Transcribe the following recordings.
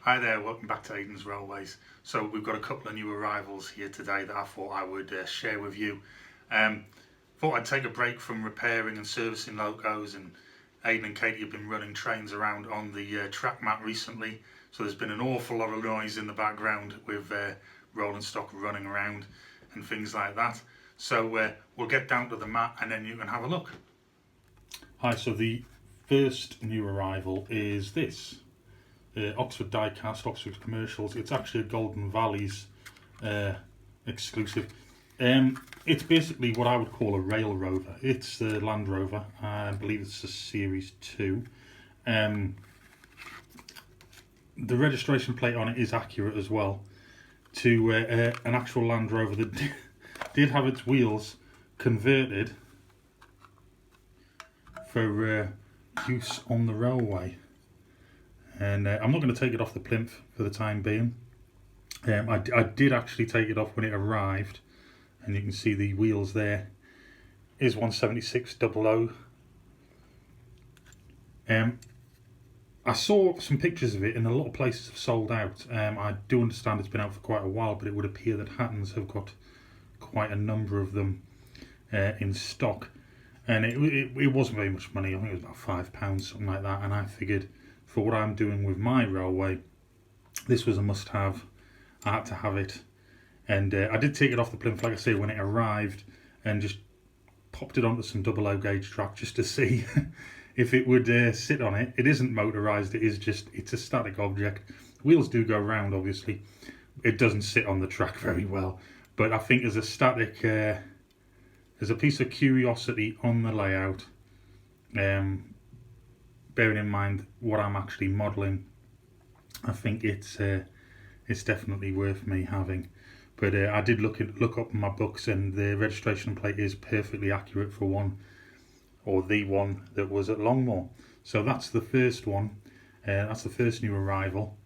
Hi there, welcome back to Aidans Railways. So we've got a couple of new arrivals here today that I thought I would share with you. Thought I'd take a break from repairing and servicing locos, and Aidan and Katie have been running trains around on the track mat recently, so there's been an awful lot of noise in the background with rolling stock running around and things like that. So we'll get down to the mat and then you can have a look. Hi, so the first new arrival is this. Oxford Diecast, Oxford Commercials. It's actually a Golden Valleys exclusive. It's basically what I would call a rail rover. It's the Land Rover. I believe it's a Series 2. The registration plate on it is accurate as well to an actual Land Rover that did have its wheels converted for use on the railway. And I'm not going to take it off the plinth for the time being. I did actually take it off when it arrived, and you can see the wheels there. Is 17600. I saw some pictures of it, and a lot of places have sold out. I do understand it's been out for quite a while, but it would appear that Aidans have got quite a number of them in stock. And it wasn't very much money. I think it was about £5, something like that. And I figured, for what I'm doing with my railway, this was a must-have. I had to have it, and I did take it off the plinth, like I say, when it arrived, and just popped it onto some 00 gauge track just to see if it would sit on it. It isn't motorised, it's a static object. Wheels do go round, obviously. It doesn't sit on the track very well, but I think as a static, as a piece of curiosity on the layout, bearing in mind what I'm actually modelling, I think it's definitely worth me having. But I did look up in my books, and the registration plate is perfectly accurate for one, or the one that was at Longmoor. So that's the first one. That's the first new arrival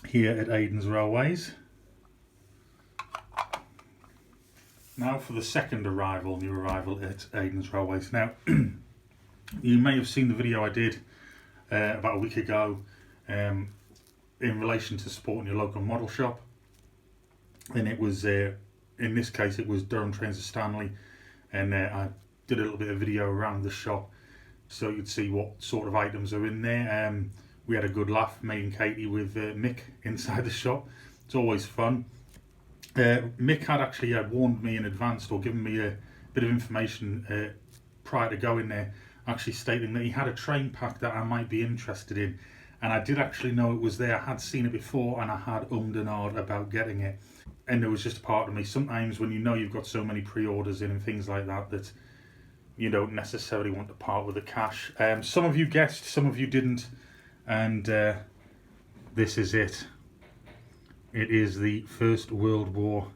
here at Aidans Railways. Now for the second new arrival at Aidans Railways. Now, you may have seen the video I did about a week ago in relation to supporting your local model shop, and it was in this case it was Durham Trains of Stanley, and I did a little bit of video around the shop so you'd see what sort of items are in there. We had a good laugh, me and Katie, with Mick inside the shop. It's always fun. Mick had actually warned me in advance, or given me a bit of information prior to going there, actually stating that he had a train pack that I might be interested in, and I did actually know it was there. I had seen it before, and I had and ahed about getting it, and there was just a part of me, sometimes when you know you've got so many pre-orders in and things like that, that you don't necessarily want to part with the cash. Some of you guessed, some of you didn't, and this is it. It is the First World War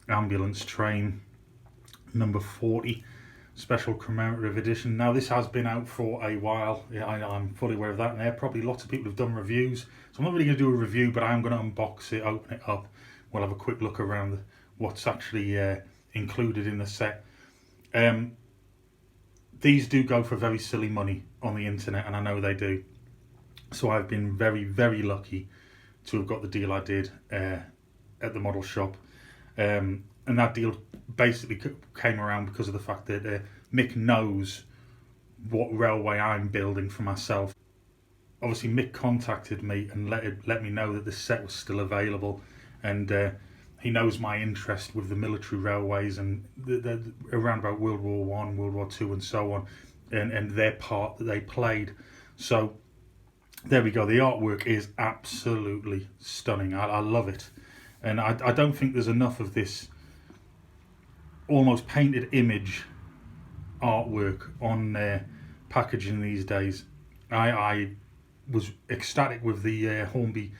ambulance train, number 40, special commemorative edition. Now, this has been out for a while. Yeah, I'm fully aware of that, and there probably lots of people have done reviews. So I'm not really going to do a review, but I am going to unbox it, open it up. We'll have a quick look around what's actually included in the set. These do go for very silly money on the internet, and I know they do. So I've been very, very lucky to have got the deal I did at the model shop. And that deal basically came around because of the fact that Mick knows what railway I'm building for myself. Obviously, Mick contacted me and let me know that the set was still available, and he knows my interest with the military railways and around about World War One, World War Two, and so on, and their part that they played. So there we go. The artwork is absolutely stunning. I love it, and I don't think there's enough of this almost painted image artwork on packaging these days. I was ecstatic with the Hornby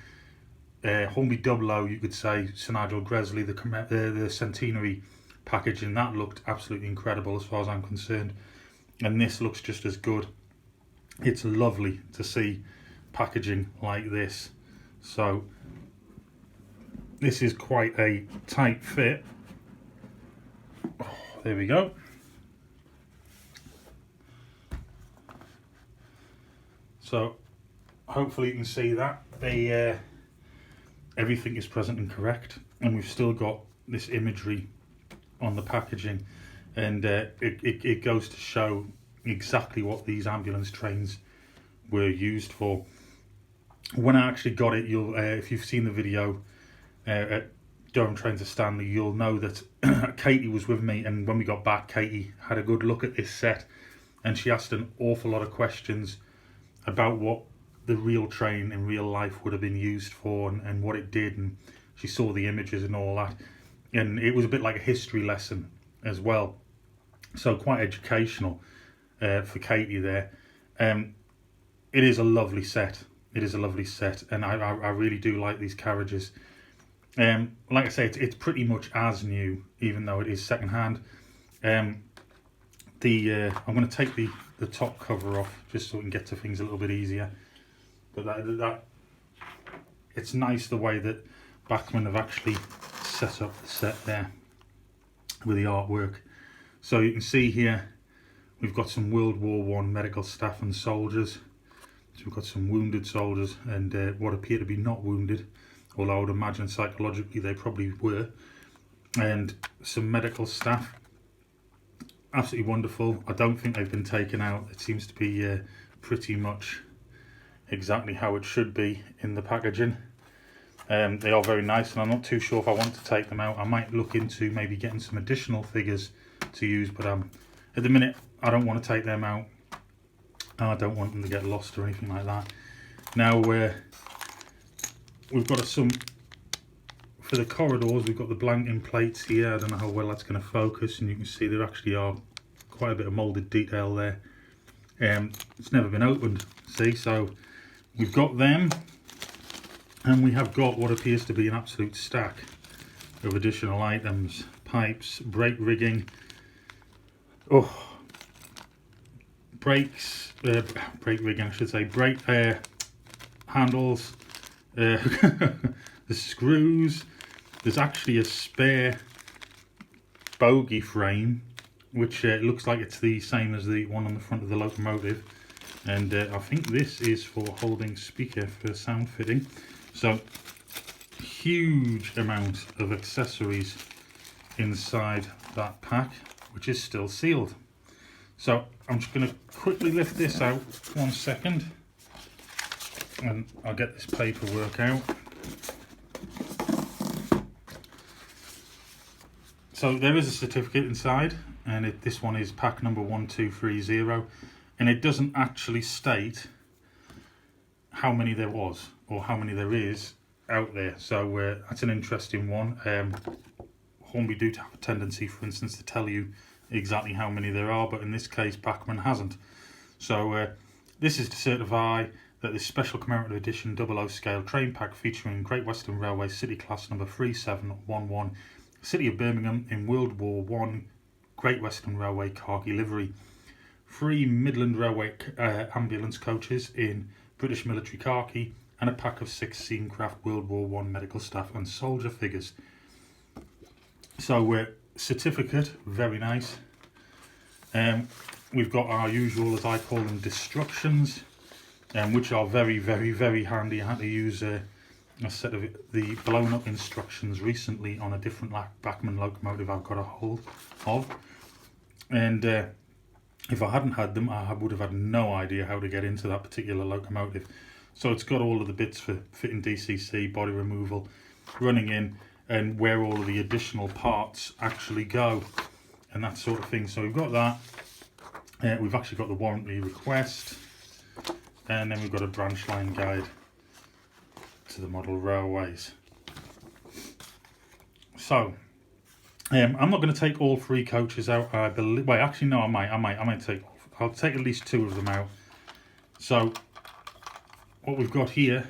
WW1, you could say, Sir Nigel Gresley, the centenary packaging. That looked absolutely incredible as far as I'm concerned, and this looks just as good. It's lovely to see packaging like this. So this is quite a tight fit. Oh, there we go. So hopefully you can see that. everything is present and correct, and we've still got this imagery on the packaging, and it goes to show exactly what these ambulance trains were used for. When I actually got it, you'll if you've seen the video at Durham Trains of Stanley, you'll know that Katie was with me, and when we got back, Katie had a good look at this set, and she asked an awful lot of questions about what the real train in real life would have been used for, and what it did, and she saw the images and all that, and it was a bit like a history lesson as well, so quite educational for Katie there. It is a lovely set. It is a lovely set, and I really do like these carriages. Like I say, it's pretty much as new, even though it is second hand. I'm going to take the top cover off just so we can get to things a little bit easier. But that it's nice the way that Bachmann have actually set up the set there with the artwork. So you can see here we've got some World War I medical staff and soldiers. So we've got some wounded soldiers and what appear to be not wounded, although I would imagine psychologically they probably were, and some medical staff. Absolutely wonderful. I don't think they've been taken out. It seems to be pretty much exactly how it should be in the packaging. They are very nice, and I'm not too sure if I want to take them out. I might look into maybe getting some additional figures to use, but at the minute I don't want to take them out. I don't want them to get lost or anything like that. Now we've got some for the corridors. We've got the blanking plates here. I don't know how well that's going to focus, and you can see there actually are quite a bit of moulded detail there. It's never been opened, see, so we've got them, and we have got what appears to be an absolute stack of additional items: pipes, brake rigging, brake rigging I should say, brake handles, the screws. There's actually a spare bogie frame, which looks like it's the same as the one on the front of the locomotive, and I think this is for holding speaker for sound fitting. So huge amount of accessories inside that pack, which is still sealed. So I'm just going to quickly lift this out 1 second, and I'll get this paperwork out. So there is a certificate inside, and this one is pack number 1230, and it doesn't actually state how many there was or how many there is out there. So that's an interesting one. Hornby do have a tendency, for instance, to tell you exactly how many there are, but in this case Bachmann hasn't. So this is to certify that this special commemorative edition 00 scale train pack featuring Great Western Railway City Class number 3711, City of Birmingham in World War I Great Western Railway khaki livery, 3 Midland Railway ambulance coaches in British military khaki, and a pack of 6 Seacraft World War I medical staff and soldier figures. So certificate, very nice. We've got our usual, as I call them, destructions, which are very, very, very handy. I had to use a set of the blown up instructions recently on a different Bachmann locomotive I've got a hold of, and if I hadn't had them, I would have had no idea how to get into that particular locomotive. So it's got all of the bits for fitting DCC, body removal, running in, and where all of the additional parts actually go, and that sort of thing. So we've got that. We've actually got the warranty request, and then we've got a branch line guide to the model railways. So I'm not going to take all 3 coaches out, I believe. Wait, actually no, I might take, I'll take at least 2 of them out. So what we've got here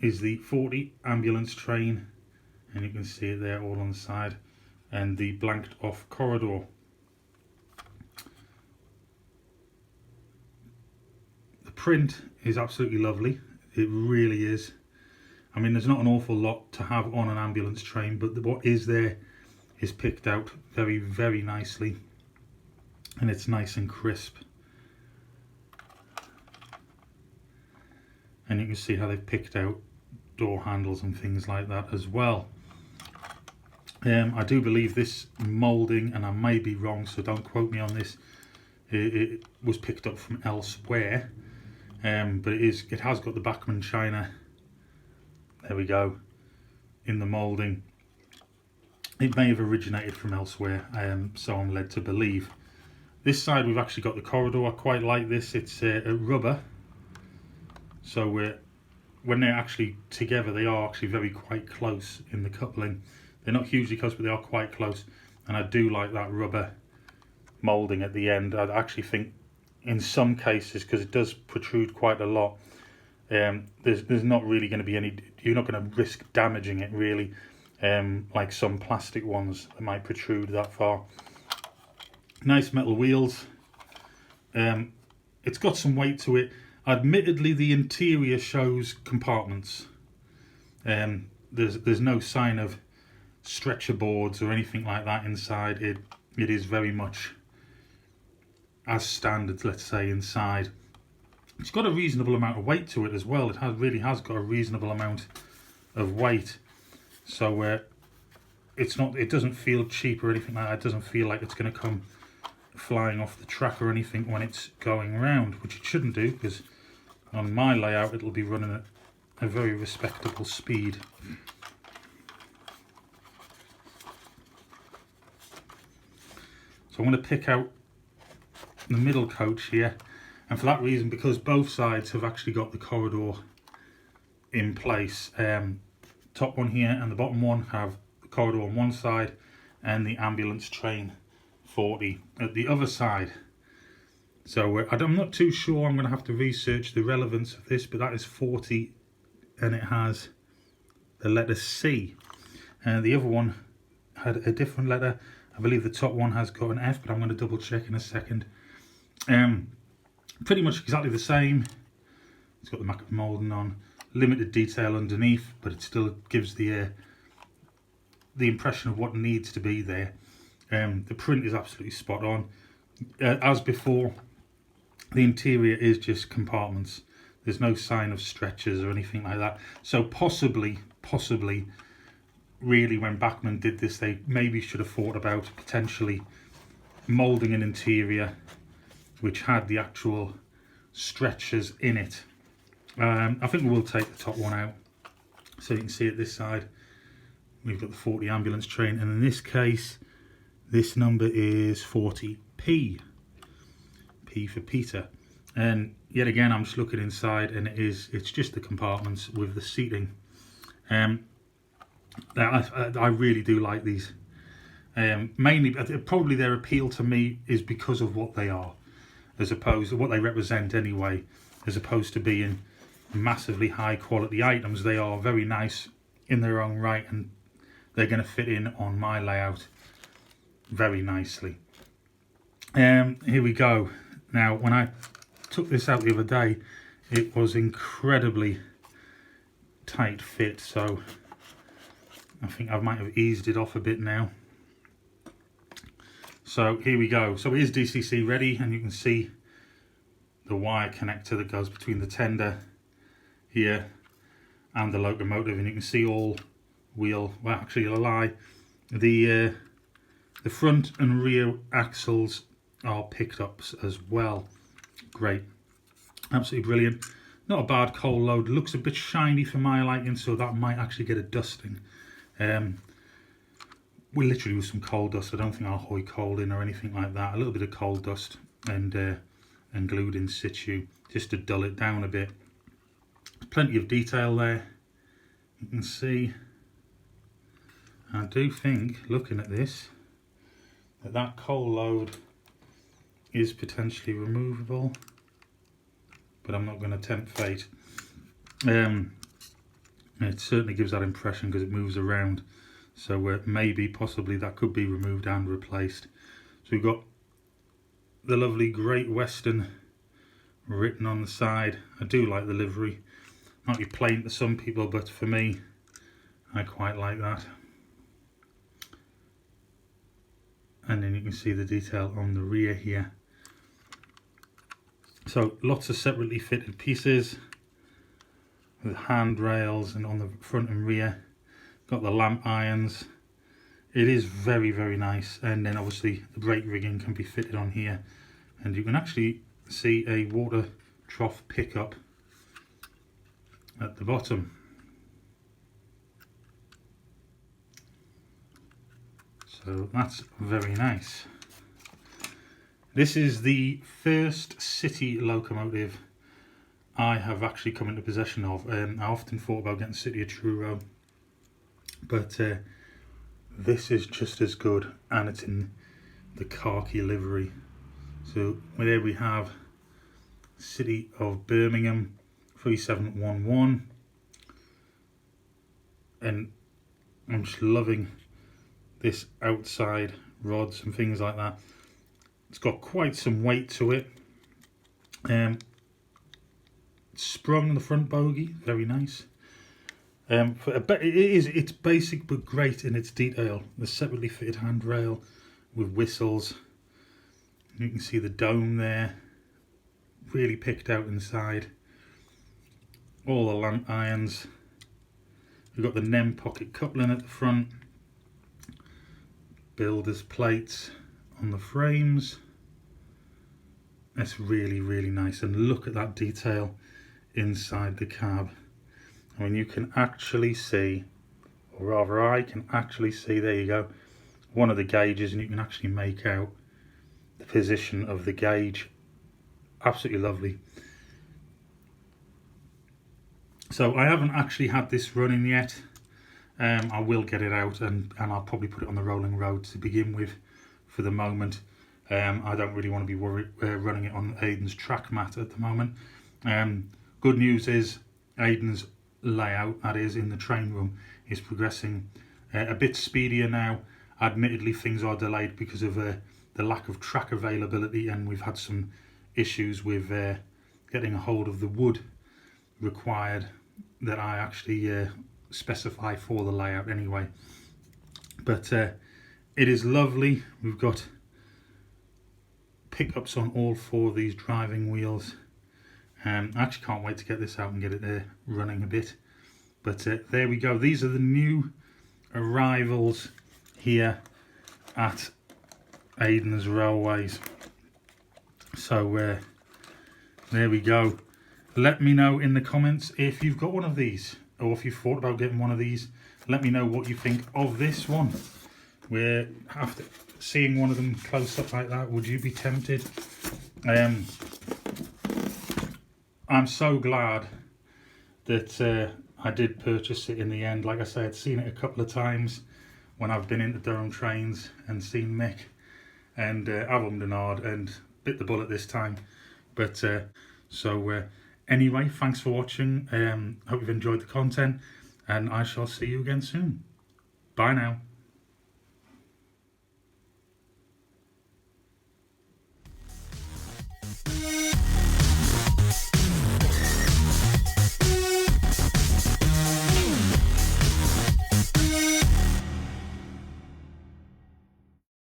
is the 40 ambulance train, and you can see it there all on the side, and the blanked off corridor. The print is absolutely lovely. It really is. I mean, there's not an awful lot to have on an ambulance train, but what is there is picked out very, very nicely, and it's nice and crisp. and you can see how they've picked out door handles and things like that as well. I do believe this moulding, and I may be wrong, so don't quote me on this, it was picked up from elsewhere, but it has got the Bachmann China, there we go, in the moulding. It may have originated from elsewhere, so I'm led to believe. This side we've actually got the corridor. I quite like this. It's a rubber, so when they're actually together, they are actually quite close in the coupling. They're not hugely close, but they are quite close, and I do like that rubber moulding at the end. I actually think in some cases, because it does protrude quite a lot, there's not really going to be any, you're not going to risk damaging it really, like some plastic ones that might protrude that far. Nice metal wheels. It's got some weight to it. Admittedly, the interior shows compartments. There's no sign of stretcher boards or anything like that inside. It is very much as standard, let's say, inside. It's got a reasonable amount of weight to it as well. It really has got a reasonable amount of weight, so it doesn't feel cheap or anything like that. It doesn't feel like it's going to come flying off the track or anything when it's going round, which it shouldn't do, because on my layout it'll be running at a very respectable speed. So I'm going to pick out the middle coach here, and for that reason, because both sides have actually got the corridor in place, top one here and the bottom one have the corridor on one side and the ambulance train 40 at the other side. So I'm not too sure, I'm going to have to research the relevance of this, but that is 40 and it has the letter C, and the other one had a different letter. I believe the top one has got an F, but I'm going to double check in a second. Pretty much exactly the same. It's got the Mac moulding on, limited detail underneath, but it still gives the impression of what needs to be there. The print is absolutely spot on. As before, the interior is just compartments. There's no sign of stretchers or anything like that. So possibly, really, when Bachmann did this, they maybe should have thought about potentially moulding an interior which had the actual stretchers in it. I think we'll take the top one out, so you can see it this side. We've got the 40 ambulance train, and in this case, this number is 40P. P for Peter. And yet again, I'm just looking inside, and it's just the compartments with the seating. I really do like these. Mainly, probably their appeal to me is because of what they are, as opposed to what they represent anyway, as opposed to being massively high quality items. They are very nice in their own right, and they're going to fit in on my layout very nicely. Here we go. Now, when I took this out the other day, it was incredibly tight fit, so I think I might have eased it off a bit now. So here we go. So it is DCC ready, and you can see the wire connector that goes between the tender here and the locomotive, and you can see all wheel, well actually a lie, the front and rear axles are picked up as well. Great, absolutely brilliant. Not a bad coal load. Looks a bit shiny for my liking, so that might actually get a dusting. We literally with some coal dust. I don't think I'll hoy coal in or anything like that. A little bit of coal dust and glued in situ just to dull it down a bit. There's plenty of detail there. You can see. I do think, looking at this, that coal load is potentially removable, but I'm not going to tempt fate. It certainly gives that impression because it moves around, so maybe possibly that could be removed and replaced. So we've got the lovely Great Western written on the side. I do like the livery. Might be plain to some people, but for me, I quite like that. And then you can see the detail on the rear here. So lots of separately fitted pieces. with handrails and on the front and rear. Got the lamp irons. It is very, very nice. And then obviously the brake rigging can be fitted on here, and you can actually see a water trough pickup at the bottom. So that's very nice. This is the first city locomotive I have actually come into possession of. I often thought about getting City of Truro, but this is just as good, and it's in the khaki livery. So there we have City of Birmingham 3711, and I'm just loving this outside rods and things like that. It's got quite some weight to it. Sprung in the front bogie, very nice. It's basic but great in its detail. The separately fitted handrail with whistles. You can see the dome there, really picked out inside. All the lamp irons. We've got the NEM pocket coupling at the front. Builder's plates on the frames. That's really, really nice, and look at that detail inside the cab. I mean, you can actually see, or rather I can actually see, there you go, one of the gauges, and you can actually make out the position of the gauge. Absolutely lovely. So I haven't actually had this running yet. I will get it out, and I'll probably put it on the rolling road to begin with for the moment. I don't really want to be running it on Aidan's track mat at the moment. Good news is Aidan's layout, that is in the train room, is progressing a bit speedier now. Admittedly, things are delayed because of the lack of track availability, and we've had some issues with getting a hold of the wood required that I actually specify for the layout anyway. But it is lovely. We've got pickups on all four of these driving wheels. I actually can't wait to get this out and get it running a bit. But there we go. These are the new arrivals here at Aidans Railways. So there we go. Let me know in the comments if you've got one of these, or if you've thought about getting one of these. Let me know what you think of this one. Where after seeing one of them close up like that, would you be tempted? I'm so glad that I did purchase it in the end. Like I say, I'd seen it a couple of times when I've been into Durham trains and seen Mick, and I've ummed and ahed and bit the bullet this time. But anyway, thanks for watching. Hope you've enjoyed the content, and I shall see you again soon. Bye now.